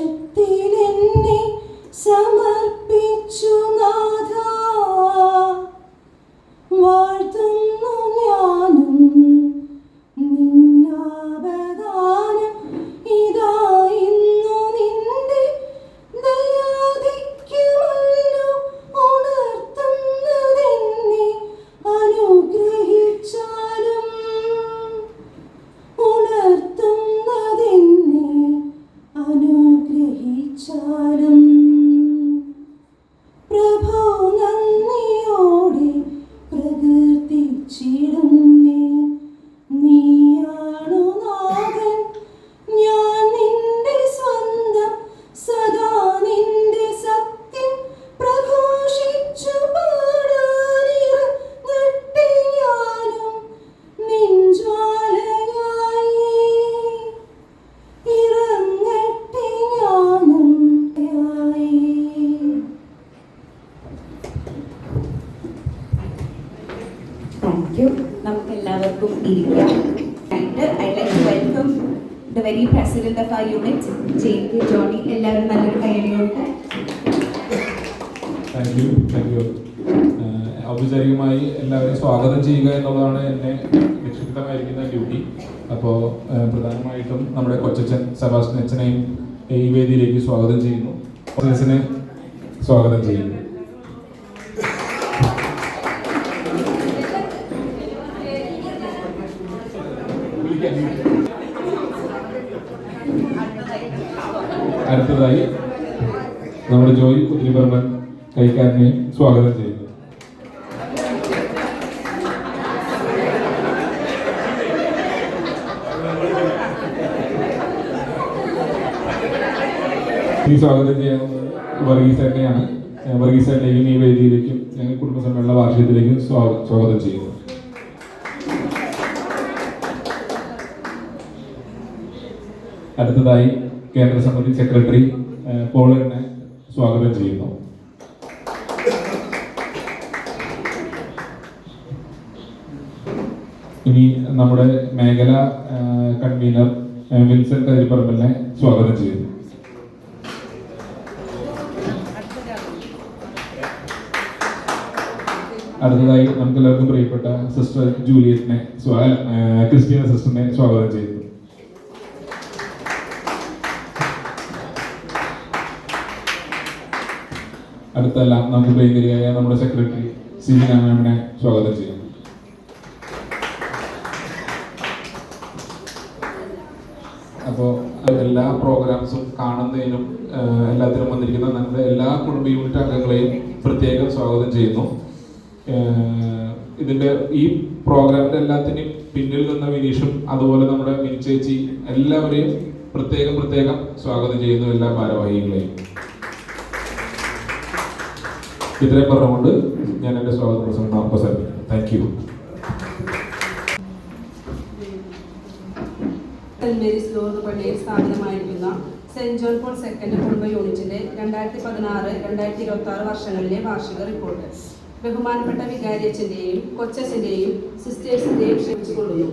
പ്രദോഷത്തിലെന്നെ സമർപ്പിച്ചു നാഥാ, വാഴ്ത്തുന്നു ഞാനും നിന്നാവദാനം ഇതാ ഇന്നു നിന്റെ ദയാധിക്യമല്ലോ ഉണർത്തുന്നതെന്നെ അനുഗ്രഹിച്ചാലും അനുഗ്രഹിച്ചാലും പ്രഭോ നന്ദിയോടെ പ്രകീർത്തിച്ചിടുന്നേ. നീയാണു നാഥൻ, ഞാൻ നിന്റെ സ്വന്തം, സദാ നിന്റെ സത്യം പ്രഘോഷിച്ചു പാടാനിറങ്ങട്ടെ ഞാനും നിൻ ജ്വാലയായി. ഇറങ്ങട്ടെ ഞാനും താങ്ക് യു. നമുക്ക് എല്ലാവർക്കും ഇരിക്കാം. I'd like to welcome the very president of our unit, J.K. Johnny. എല്ലാവരും നല്ലൊരു കൈയടിയോടെ. Thank you. ഔപചാരികമായി എല്ലാവരെയും സ്വാഗതം ചെയ്യുക എന്നുള്ളതാണ് എന്നെ നിക്ഷിപ്തമായിരിക്കുന്ന ഡ്യൂട്ടി. അപ്പോൾ പ്രധാനമായിട്ടും നമ്മുടെ കൊച്ചച്ഛൻ സെബാസ്റ്റ്യൻ അച്ഛനെയും ഈ വേദിയിലേക്ക് സ്വാഗതം ചെയ്യുന്നു. കൊച്ചച്ഛനെ സ്വാഗതം ചെയ്യുന്നു. അടുത്തതായി നമ്മുടെ ജോയി കുതിരിപറമ്പൻ കൈക്കാരനെയും സ്വാഗതം ചെയ്യുന്നു. ഈ സ്വാഗതം ചെയ്യുന്നത് വർഗീസേട്ടനെയാണ്. വർഗീസേട്ടനെയും ഈ വേദിയിലേക്കും ഞങ്ങൾ കുടുംബസമ്മേളന വാർഷികത്തിലേക്കും സ്വാഗതം ചെയ്യുന്നു. അടുത്തതായി കേന്ദ്ര സമിതി സെക്രട്ടറി പോളിനെ സ്വാഗതം ചെയ്യുന്നു. ഇനി നമ്മുടെ മേഖല കൺവീനർ വിൽസൺ കരിപ്പറമ്പലിനെ സ്വാഗതം ചെയ്യുന്നു. അടുത്തതായി നമുക്ക് എല്ലാവർക്കും പ്രിയപ്പെട്ട സിസ്റ്റർ ജൂലിയറ്റിനെ ക്രിസ്റ്റീന സിസ്റ്ററിനെ സ്വാഗതം ചെയ്യുന്നു. അടുത്തെല്ലാം നമുക്ക് പ്രിയങ്കരിയായ നമ്മുടെ സെക്രട്ടറി സിബി മാമിനെ സ്വാഗതം ചെയ്യുന്നു. അപ്പോൾ എല്ലാ പ്രോഗ്രാംസും കാണുന്നതിനും എല്ലാത്തിനും വന്നിരിക്കുന്ന നമ്മുടെ എല്ലാ കുടുംബ യൂണിറ്റ് അംഗങ്ങളെയും പ്രത്യേകം സ്വാഗതം ചെയ്യുന്നു. ഇതിൻ്റെ ഈ പ്രോഗ്രാമിൻ്റെ എല്ലാത്തിനും പിന്നിൽ നിന്ന വിനീഷും അതുപോലെ നമ്മുടെ മിനി ചേച്ചി എല്ലാവരെയും പ്രത്യേകം സ്വാഗതം ചെയ്യുന്നു, എല്ലാ ഭാരവാഹികളെയും. ഇത്രയും പറഞ്ഞുകൊണ്ട് ഞാൻ എൻ്റെ സ്വാഗത പ്രസംഗം അവസാനിപ്പിക്കുന്നു. Thank you. Saint Mary's Lourdes പള്ളിയിൽ സ്ഥാപിതമായിരിക്കുന്ന സെന്റ് ജോൺ പോൾ സെക്കൻഡ് കുടുംബ യൂണിറ്റിന്റെ 2016-2026 വർഷങ്ങളിലെ വാർഷിക റിപ്പോർട്ട് ബഹുമാനപ്പെട്ട വികാരിയച്ഛൻ്റെയും കൊച്ചച്ഛൻ്റെയും സിസ്റ്റേഴ്സിൻ്റെയും ക്ഷണിച്ചുകൊള്ളുന്നു.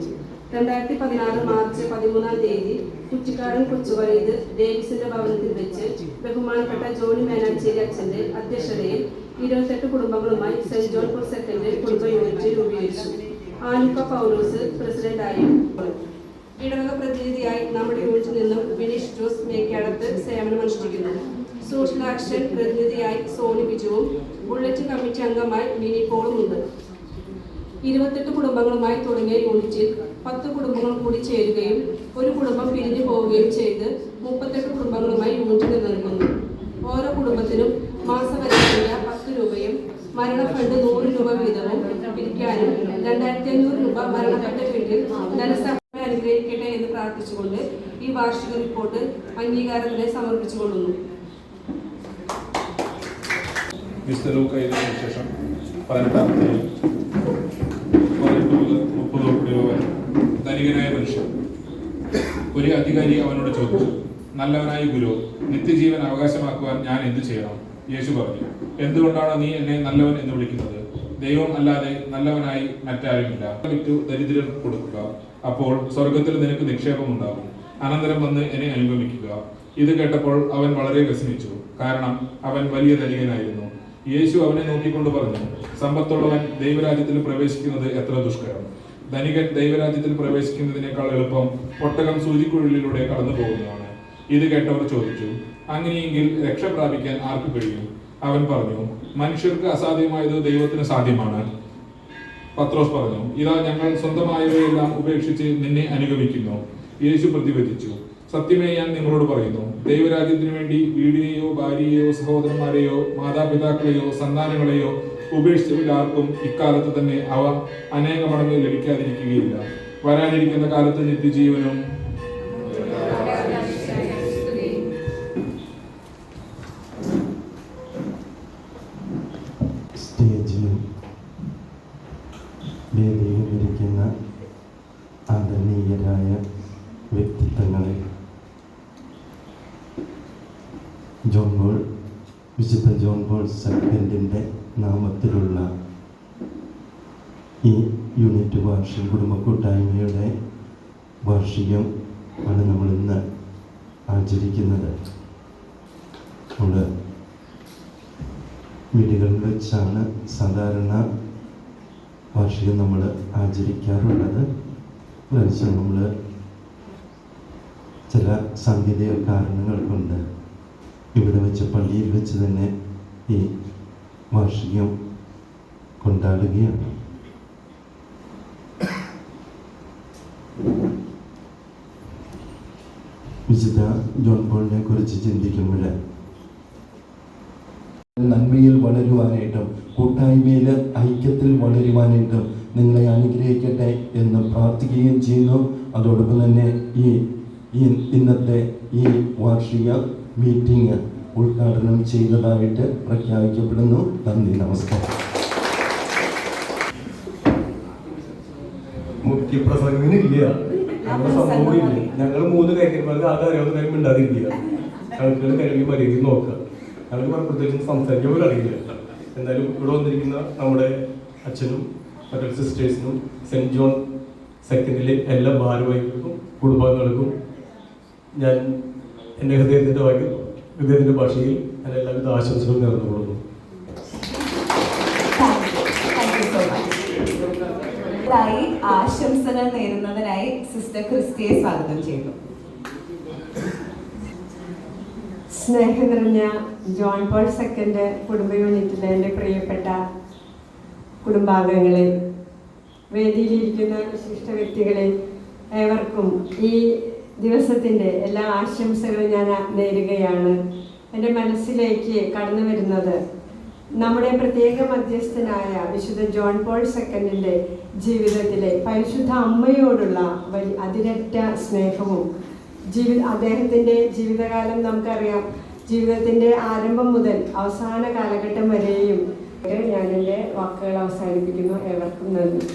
2016 മാർച്ച് 13-ാം തീയതി കുറ്റിക്കാടൻ കൊച്ചുവഴീത് ഡേവിസിന്റെ ഭവനത്തിൽ വെച്ച് ബഹുമാനപ്പെട്ട ജോണി മേനാച്ചേരി അച്ഛന്റെ അധ്യക്ഷതയിൽ 28 കുടുംബങ്ങളുമായി സെന്റ് ജോൺ പോൾ സെക്കൻഡ് കുടുംബ യൂണിറ്റ് രൂപീകരിച്ചു. ആലുക്ക പൗലോസ് പ്രസിഡന്റായും ഇടവക പ്രതിനിധിയായി നമ്മുടെ യൂണിറ്റിൽ നിന്നും വിനീഷ് ജോസ് മേക്കാടത്ത് സേവനമനുഷ്ഠിക്കുന്നു. സോഷ്യൽ ആക്ഷൻ പ്രതിനിധിയായി സോണി ബിജുവും ബുള്ളറ്റ് കമ്മിറ്റി അംഗമായി മിനി പോളും ഉണ്ട്. 28 കുടുംബങ്ങളുമായി തുടങ്ങിയ യൂണിറ്റിൽ 10 കുടുംബങ്ങൾ കൂടി ചേരുകയും ഒരു കുടുംബം പിരിഞ്ഞു പോവുകയും ചെയ്ത് 38 കുടുംബങ്ങളുമായി യൂണിറ്റ് നിലനിൽക്കുന്നു. ഓരോ കുടുംബത്തിനും മാസവരുമാന 10 രൂപയും മരണ ഫണ്ട് 100 രൂപ വീതവും പിരിക്കാനും 2500 രൂപ മരണപ്പെട്ട വീട്ടിൽ ധനസഹായം അനുഗ്രഹിക്കട്ടെ എന്ന് പ്രാർത്ഥിച്ചുകൊണ്ട് ഈ വാർഷിക റിപ്പോർട്ട് അംഗീകാരത്തിന് സമർപ്പിച്ചുകൊള്ളുന്നു. ശേഷം 18-ാമത്തെ 30 ധനികനായ മനുഷ്യൻ ഒരു അധികാരി അവനോട് ചോദിച്ചു, നല്ലവനായ ഗുരു, നിത്യജീവൻ അവകാശമാക്കുവാൻ ഞാൻ എന്ത് ചെയ്യണം? യേശു പറഞ്ഞു, എന്തുകൊണ്ടാണ് നീ എന്നെ നല്ലവൻ എന്ന് വിളിക്കുന്നത്? ദൈവം അല്ലാതെ നല്ലവനായി മറ്റാരുമില്ല. വിറ്റു ദരിദ്രർക്ക് കൊടുക്കുക, അപ്പോൾ സ്വർഗത്തിൽ നിനക്ക് നിക്ഷേപം ഉണ്ടാകും. അനന്തരം വന്ന് എന്നെ അനുഗമിക്കുക. ഇത് കേട്ടപ്പോൾ അവൻ വളരെ വ്യസനിച്ചു, കാരണം അവൻ വലിയ ധനികനായിരുന്നു. യേശു അവനെ നോക്കിക്കൊണ്ട് പറഞ്ഞു, സമ്പത്തുള്ളവൻ ദൈവരാജ്യത്തിൽ പ്രവേശിക്കുന്നത് എത്ര ദുഷ്കരം. ധനികൻ ദൈവരാജ്യത്തിൽ പ്രവേശിക്കുന്നതിനേക്കാൾ എളുപ്പം ഒട്ടകം സൂചിക്കുഴലിലൂടെ കടന്നു പോകുന്നതാണ്. ഇത് കേട്ടവർ ചോദിച്ചു, അങ്ങനെയെങ്കിൽ രക്ഷ പ്രാപിക്കാൻ ആർക്ക് കഴിയും? അവൻ പറഞ്ഞു, മനുഷ്യർക്ക് അസാധ്യമായത് ദൈവത്തിന് സാധ്യമാണ്. പത്രോസ് പറഞ്ഞു, ഇതാ ഞങ്ങൾ സ്വന്തമായവയെല്ലാം ഉപേക്ഷിച്ച് നിന്നെ അനുഗമിക്കുന്നു. യേശു പ്രതിവചിച്ചു, സത്യമേ ഞാൻ നിങ്ങളോട് പറയുന്നു, ദൈവരാജ്യത്തിനു വേണ്ടി വീടിനെയോ ഭാര്യയെയോ സഹോദരന്മാരെയോ മാതാപിതാക്കളെയോ സന്താനങ്ങളെയോ ഉപേക്ഷിച്ചവരിൽ ആർക്കും ഇക്കാലത്ത് തന്നെ അവ അനേക മടങ്ങ് ലഭിക്കാതിരിക്കുകയില്ല. വരാനിരിക്കുന്ന കാലത്ത് നിത്യജീവനും സ്റ്റേജിലും വേദിയിലും ഇരിക്കുന്ന ആദരണീയരായ വ്യക്തിത്വങ്ങളെ, വിശുദ്ധ ജോൺ പോൾ സെക്കൻഡിൻ്റെ നാമത്തിലുള്ള ഈ യൂണിറ്റ് വാർഷിക കുടുംബ കൂട്ടായ്മയുടെ വാർഷികം ആണ് നമ്മളിന്ന് ആചരിക്കുന്നത്. നമ്മൾ വീടുകളിൽ വെച്ചാണ് സാധാരണ വാർഷികം നമ്മൾ ആചരിക്കാറുള്ളത്. പ്രാവശ്യം നമ്മൾ ചില സാങ്കേതിക കാരണങ്ങൾ കൊണ്ട് ഇവിടെ വെച്ച് പള്ളിയിൽ വെച്ച് തന്നെ ഈ വാർഷികം കൊണ്ടാടുകയാണ്. വിശുദ്ധ ജോൺ പോളിനെ കുറിച്ച് ചിന്തിക്കുമ്പോൾ നന്മയിൽ വളരുവാനായിട്ടും കൂട്ടായ്മയിൽ ഐക്യത്തിൽ വളരുവാനായിട്ടും നിങ്ങളെ അനുഗ്രഹിക്കട്ടെ എന്ന് പ്രാർത്ഥിക്കുകയും ചെയ്യുന്നു. അതോടൊപ്പം തന്നെ ഈ ഇന്നത്തെ ഈ വാർഷിക മീറ്റിംഗ് ഉദ്ഘാടനം ചെയ്തതായിട്ട് പ്രഖ്യാപിക്കപ്പെടുന്നു. നന്ദി, നമസ്കാരം. മുഖ്യപ്രസംഗമില്ല, ഞങ്ങൾ 3 കാര്യന്മാർക്ക് ആകെ അറിയാവുന്ന കാര്യം മിണ്ടാതിരിക്കുക. ഞങ്ങൾക്ക് കഴിവ് മര്യാദ നോക്കുക. ഞങ്ങൾക്ക് പ്രത്യേകിച്ച് സംസാരിക്കാൻ പോലും അറിയില്ല. എന്തായാലും ഇവിടെ വന്നിരിക്കുന്ന നമ്മുടെ അച്ഛനും മറ്റൊരു സിസ്റ്റേഴ്സിനും സെൻറ്റ് ജോൺ സെക്കൻഡിലെ എല്ലാ ഭാരവാഹികൾക്കും കുടുംബാംഗങ്ങൾക്കും ഞാൻ എൻ്റെ ഹൃദയത്തിൻ്റെ ഭാഷയിൽ ഞാൻ എല്ലാവിധ ആശംസകളും നേർന്നുകൊള്ളുന്നു. ആശംസകൾ നേരുന്നതിനായി സിസ്റ്റർ ക്രിസ്റ്റിയെ സ്വാഗതം ചെയ്യുന്നു. സ്നേഹം നിറഞ്ഞ ജോൺ പോൾ സെക്കൻഡ് കുടുംബ യൂണിറ്റിലെ എൻ്റെ പ്രിയപ്പെട്ട കുടുംബാംഗങ്ങളെ, വേദിയിലിരിക്കുന്ന വിശിഷ്ട വ്യക്തികളെ, ഏവർക്കും ഈ ദിവസത്തിൻ്റെ എല്ലാ ആശംസകളും ഞാൻ നേരുകയാണ്. എൻ്റെ മനസ്സിലേക്ക് കടന്നു വരുന്നത് നമ്മുടെ പ്രത്യേക മധ്യസ്ഥനായ വിശുദ്ധ ജോൺ പോൾ സെക്കൻഡിൻ്റെ ജീവിതത്തിലെ പരിശുദ്ധ അമ്മയോടുള്ള അതിരറ്റ സ്നേഹവും അദ്ദേഹത്തിൻ്റെ ജീവിതകാലം നമുക്കറിയാം. ജീവിതത്തിൻ്റെ ആരംഭം മുതൽ അവസാന കാലഘട്ടം വരെയും ഞാൻ എൻ്റെ വാക്കുകൾ അവസാനിപ്പിക്കുന്നു. ഏവർക്കും നന്ദി.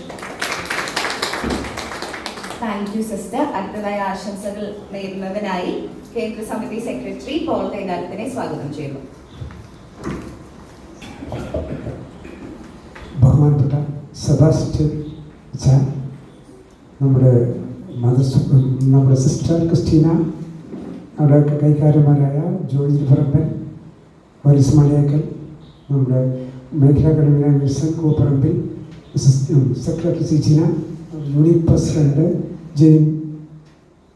Thank you sister. അടുത്തതായി ആശംസകൾ നേരുന്നതിനായി കേന്ദ്ര സമിതി സെക്രട്ടറി പോൾ കൈതാരത്തിനെ സ്വാഗതം ചെയ്യുന്നു. ബഹുമാനപ്പെട്ട സെബാസ്റ്റ്യൻ അച്ഛൻ, നമ്മുടെ സിസ്റ്റർ ക്രിസ്റ്റീന, നമ്മുടെ കൈക്കാരന്മാരായ ജോർജ് പറമ്പൻ, വൈസ് മലയാക്കൽ, നമ്മുടെ മേഖലാ convener Wilson Kooparambil, secretary Sijina, unit president Jain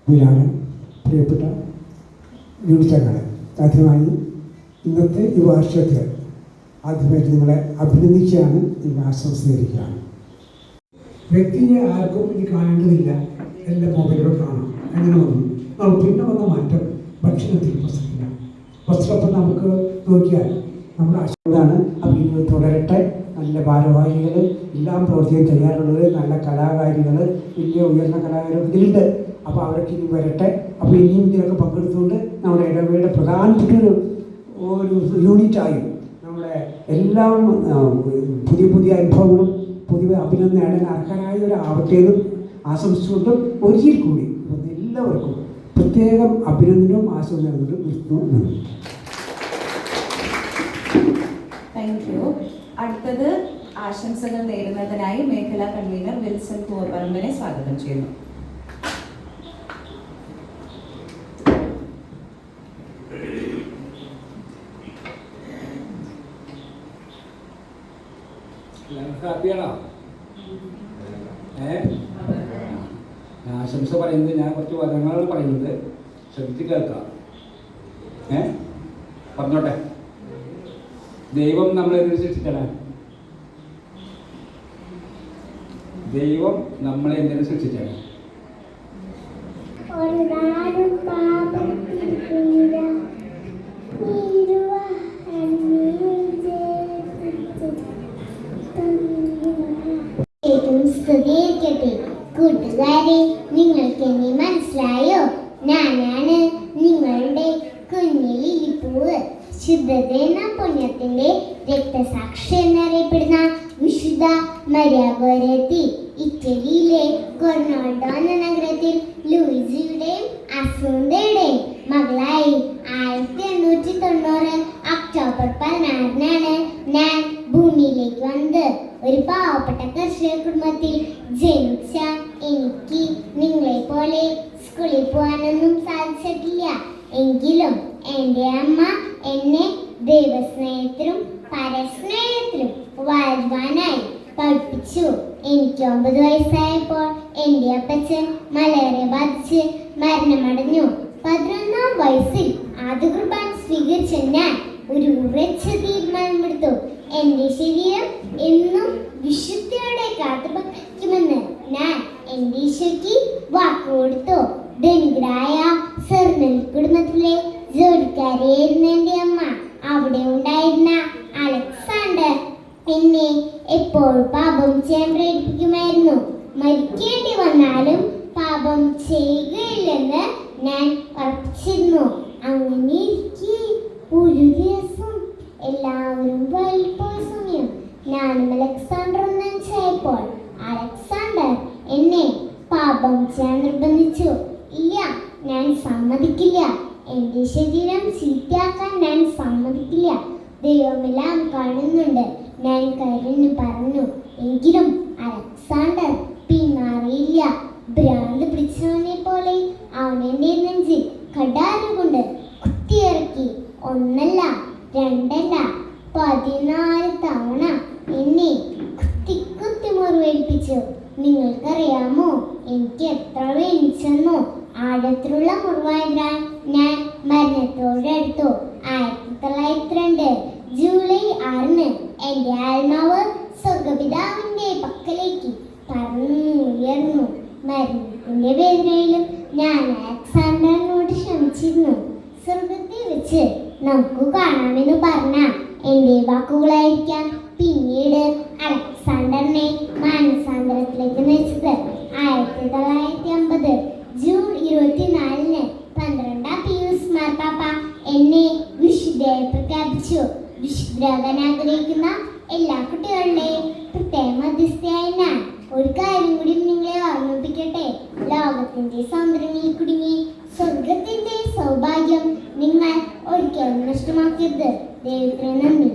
Vilanan, പ്രിയപ്പെട്ട യൂണിറ്റ് അംഗങ്ങളെ, ആദ്യമായി ഇന്നത്തെ ഈ വാർഷികത്തിൽ ആദ്യമായിട്ട് നിങ്ങളെ അഭിനന്ദിക്കുകയാണ്, നിങ്ങൾ ആശംസ നേരുകയാണ്. വ്യക്തിയെ ആർക്കും ഇനി കാണേണ്ടതില്ല, എല്ലാ മൊബൈലിലൂടെ കാണാം. അങ്ങനെ വന്നു. പിന്നെ വന്ന മാറ്റം ഭക്ഷണത്തിൽ വസ്ത്രമില്ല. വസ്ത്രം നമുക്ക് നോക്കിയാൽ നമ്മുടെ ആശയമാണ്. അപ്പോൾ തുടരട്ടെ. നല്ല ഭാരവാഹികൾ, എല്ലാം പ്രവർത്തിക്കാൻ തയ്യാറുള്ളത്, നല്ല കലാകാരികൾ, വലിയ ഉയർന്ന കലാകാരികൾ ഇതിലുണ്ട്. അപ്പോൾ അവരൊക്കെ ഇനി വരട്ടെ. അപ്പോൾ ഇനിയും ഇതിലൊക്കെ പങ്കെടുത്തുകൊണ്ട് നമ്മുടെ ഇടവകയുടെ പ്രധാനപ്പെട്ട ഒരു യൂണിറ്റായി നമ്മുടെ എല്ലാം പുതിയ പുതിയ അനുഭവങ്ങളും പുതിയ അഭിനന്ദനം നേടാൻ അർഹരായ ഒരു ആവട്ടേതും ആശംസിച്ചുകൊണ്ടും ഒരിക്കൽ കൂടി എല്ലാവർക്കും പ്രത്യേകം അഭിനന്ദനവും ആശംസ നിർത്തുന്നു. Thank you. അടുത്തത് ആശംസകൾ നേരുന്നതിനായി മേഖലാ കൺവീനർ വിൽസൺ കൂവപ്പറമ്പിനെ സ്വാഗതം ചെയ്യുന്നു. ഹാപ്പിയാണോ? ആശംസ പറയുന്നത് ഞാൻ കുറച്ച് വചനങ്ങളാണ് പറയുന്നത്, ശ്രദ്ധിച്ച് കേൾക്കാം. പറഞ്ഞോട്ടെ. ദൈവം നമ്മളെ സൃഷ്ടിച്ചേ? ദൈവം നമ്മളെ എന്തിനു സൃഷ്ടിച്ചേ? കൂട്ടുകാരെ, നിങ്ങൾക്ക് എന്നെ മനസ്സിലായോ? ഞാനാണ് നിങ്ങളുടെ കുഞ്ഞിലിപ്പൂവ്. ശുദ്ധത എന്ന പുണ്യത്തിന്റെ രക്തസാക്ഷി എന്നറിയപ്പെടുന്ന വിശുദ്ധ മരിയ ഗോരെത്തി ഇറ്റലിയിലെ കൊർണോൾഡോ എന്ന നഗരത്തിൽ ലൂയിസിയുടെയും അസൂന്തയുടെയും മകളായി 1890 ഒക്ടോബർ 16 ഞാൻ ഭൂമിയിലേക്ക് വന്നത്. ഒരു പാവപ്പെട്ട കർഷക കുടുംബത്തിൽ ജനിച്ച എനിക്ക് നിങ്ങളെ പോലെ സ്കൂളിൽ പോകാനൊന്നും സാധിച്ചിട്ടില്ല. എങ്കിലും എൻ്റെ അമ്മ എന്നെ ദൈവസ്നേഹത്തിലും പരസ്നേഹത്തിലും വളരുവാനായി പഠിപ്പിച്ചു. എനിക്ക് 9 വയസ്സായപ്പോൾ എൻ്റെ അപ്പച്ചൻ മലേറിയ ബാധിച്ച് മരണമടഞ്ഞു. 11ാം വയസ്സിൽ ആദ്യ കുർബാന സ്വീകരിച്ച ഞാൻ ഒരു ഉറച്ച തീരുമാനമെടുത്തു. എൻ്റെ ശരീരം എന്നും വിശുദ്ധിയോടെ കാത്തുപറ്റുമെന്ന് ഞാൻ എൻ്റെ ഈശോയ്ക്ക് വാക്കുകൊടുത്തു. ധനികരായ സെർമൽ കുടുംബത്തിലെ ജോലിക്കാരിയായിരുന്നു എൻ്റെ അമ്മ. അവിടെ ഉണ്ടായിരുന്ന അലക്സാണ്ടർ എന്നെ എപ്പോഴും പാപം ചെയ്യാൻ പ്രേരിപ്പിക്കുമായിരുന്നു. മരിക്കേണ്ടി വന്നാലും പാപം ചെയ്യുകയില്ലെന്ന് ഞാൻ ഉറപ്പിച്ചിരുന്നു. അങ്ങനെ ഇരിക്കെ ഒരു ദിവസം എല്ലാവരും വൈകിപ്പോയ സമയം ഞാനും അലക്സാണ്ടർ ഒന്നിച്ചായപ്പോൾ അലക്സാണ്ടർ എന്നെ പാപം ചെയ്യാൻ നിർബന്ധിച്ചു. ഇല്ല, ഞാൻ സമ്മതിക്കില്ല. എൻ്റെ ശരീരം ചീത്തയാക്കാൻ ഞാൻ സമ്മതിക്കില്ല. ദൈവമെല്ലാം കാണുന്നുണ്ട്, ഞാൻ കരഞ്ഞു പറഞ്ഞു. എങ്കിലും അലക്സാണ്ടർ പിന്മാറിയില്ല. ഭ്രാന്ത് പിടിച്ചവനെ പോലെ അവനെന്റെ നെഞ്ചിൽ കടാര കൊണ്ട് കുത്തിയിറക്കി. 1 2 14 തവണ എന്നെ കുത്തി കുത്തി മുറിവേൽപ്പിച്ചു. നിങ്ങൾക്കറിയാമോ എനിക്ക് എത്ര വേണിച്ചെന്നോ? ആഴത്തിലുള്ള മുറിവായതിനാൽ ഞാൻ മരണത്തോടടുത്തു. 1902 ജൂലൈ 6 എൻ്റെ ആത്മാവ് സ്വർഗപിതാവിൻ്റെ പക്കലേക്ക് പറന്നുയർന്നു. മരണത്തിന്റെ വേദനയിലും ഞാൻ അലക്സാണ്ടറിനോട് ക്ഷമിച്ചിരുന്നു. സ്വർഗത്തിൽ വെച്ച് നമുക്ക് കാണാമെന്ന് പറഞ്ഞ എൻ്റെ വാക്കുകളായിരിക്കാം പിന്നീട് അലക്സാണ്ടറിനെ മാനസാന്തരത്തിലേക്ക് നയിച്ചത്. 1950 ജൂൺ 24 12ാം പിയൂസ് മാർപ്പാപ്പ എന്നെ വിശുദ്ധയായി പ്രഖ്യാപിച്ചു. വിശുദ്ധരാകാൻ ആഗ്രഹിക്കുന്ന എല്ലാ കുട്ടികളുടെയും പ്രത്യേക മധ്യസ്ഥയായി ഞാൻ ഒരു കാര്യം കൂടി നിങ്ങളെ ഓർമ്മിപ്പിക്കട്ടെ. ലോകത്തിന്റെ സൗന്ദര്യങ്ങളിൽ കുടുങ്ങി സ്വർഗത്തിന്റെ സൗഭാഗ്യം നിങ്ങൾ ഒരിക്കലും നഷ്ടമാക്കരുത്. ദൈവത്തിന് നന്ദി.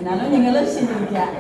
എന്നാലും നിങ്ങൾ ക്ഷമിക്കാം.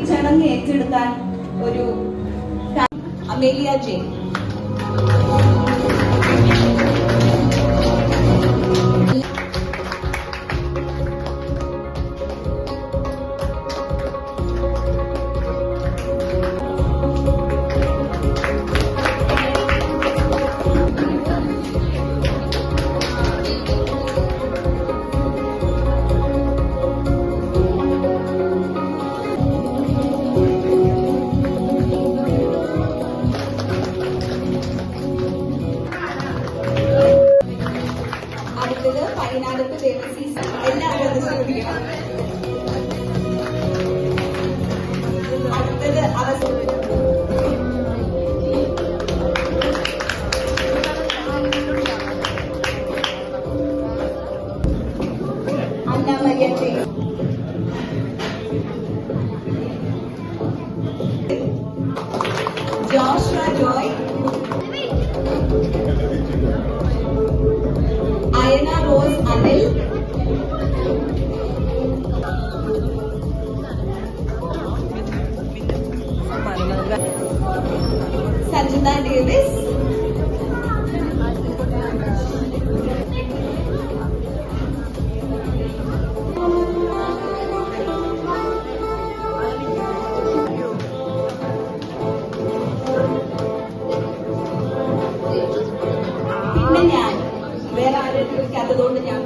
ചടങ്ങ് ഏറ്റെടുക്കാൻ ഒരു അമേലിയ ജെയിൻ. അടുത്തത് പതിനാലത്ത് ദേവസീസ. എല്ലാവരും അത് ശ്രദ്ധിക്കണം. അടുത്തത് Anna Maria Jain. Joshua Joy. Ayana Rose Anil. Sanjitha Davis. പിന്നെ ഞാൻ വേറെ ആരും വിളിക്കാത്തതുകൊണ്ട് ഞാൻ